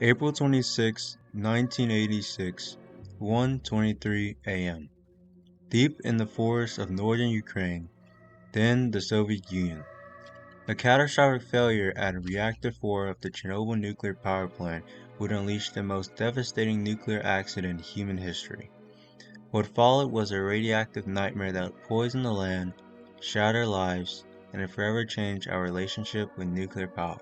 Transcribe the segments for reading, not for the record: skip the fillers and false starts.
April 26, 1986, 1:23 a.m. Deep in the forests of northern Ukraine, then the Soviet Union. A catastrophic failure at Reactor 4 of the Chernobyl nuclear power plant would unleash the most devastating nuclear accident in human history. What followed was a radioactive nightmare that would poison the land, shatter lives, and forever change our relationship with nuclear power.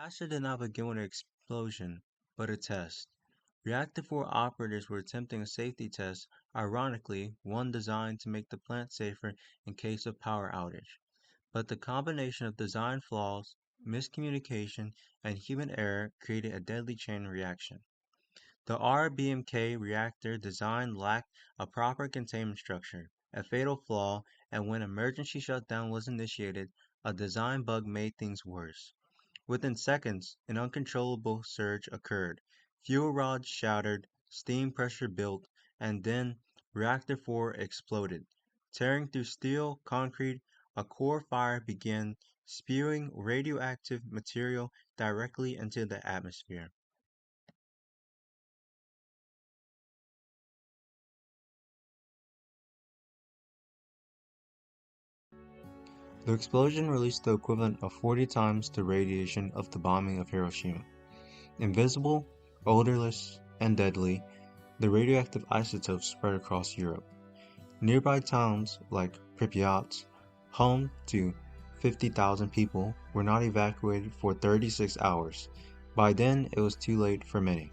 Disaster did not begin with an explosion, but a test. Reactor 4 operators were attempting a safety test, ironically, one designed to make the plant safer in case of power outage. But the combination of design flaws, miscommunication, and human error created a deadly chain reaction. The RBMK reactor design lacked a proper containment structure, a fatal flaw, and when emergency shutdown was initiated, a design bug made things worse. Within seconds, an uncontrollable surge occurred. Fuel rods shattered, steam pressure built, and then reactor 4 exploded. Tearing through steel, concrete, a core fire began spewing radioactive material directly into the atmosphere. The explosion released the equivalent of 40 times the radiation of the bombing of Hiroshima. Invisible, odorless, and deadly, the radioactive isotopes spread across Europe. Nearby towns like Pripyat, home to 50,000 people, were not evacuated for 36 hours. By then, it was too late for many.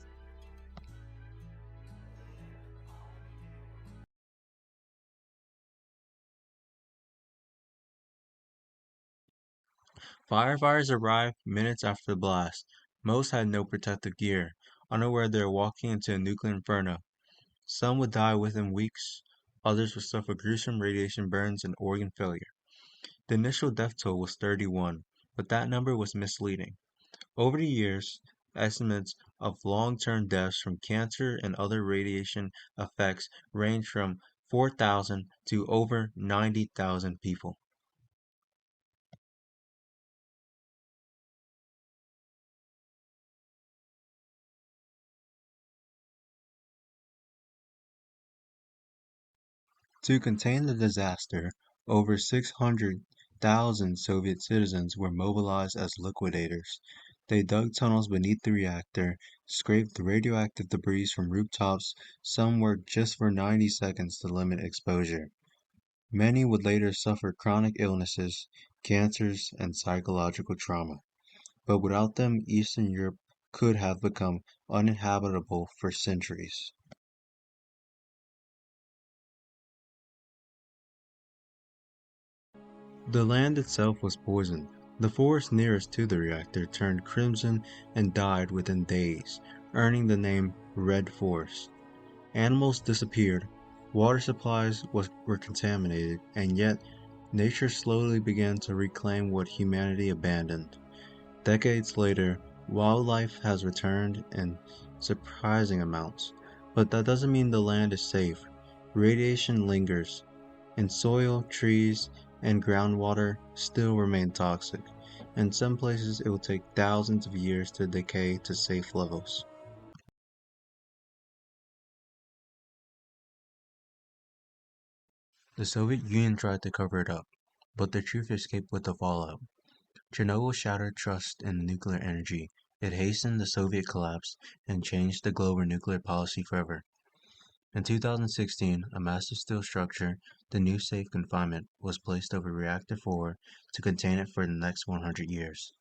Firefighters arrived minutes after the blast. Most had no protective gear, unaware they were walking into a nuclear inferno. Some would die within weeks, others would suffer gruesome radiation burns and organ failure. The initial death toll was 31, but that number was misleading. Over the years, estimates of long-term deaths from cancer and other radiation effects range from 4,000 to over 90,000 people. To contain the disaster, over 600,000 Soviet citizens were mobilized as liquidators. They dug tunnels beneath the reactor, scraped radioactive debris from rooftops, some worked just for 90 seconds to limit exposure. Many would later suffer chronic illnesses, cancers, and psychological trauma, but without them Eastern Europe could have become uninhabitable for centuries. The land itself was poisoned. The forest nearest to the reactor turned crimson and died within days, earning the name Red Forest. Animals disappeared, water supplies were contaminated, and yet nature slowly began to reclaim what humanity abandoned. Decades later, wildlife has returned in surprising amounts, but that doesn't mean the land is safe. Radiation lingers, and soil, trees, and groundwater still remain toxic. In some places, it will take thousands of years to decay to safe levels. The Soviet Union tried to cover it up, but the truth escaped with the fallout. Chernobyl shattered trust in nuclear energy. It hastened the Soviet collapse and changed the global nuclear policy forever. In 2016, a massive steel structure, the new safe confinement, was placed over Reactor 4 to contain it for the next 100 years.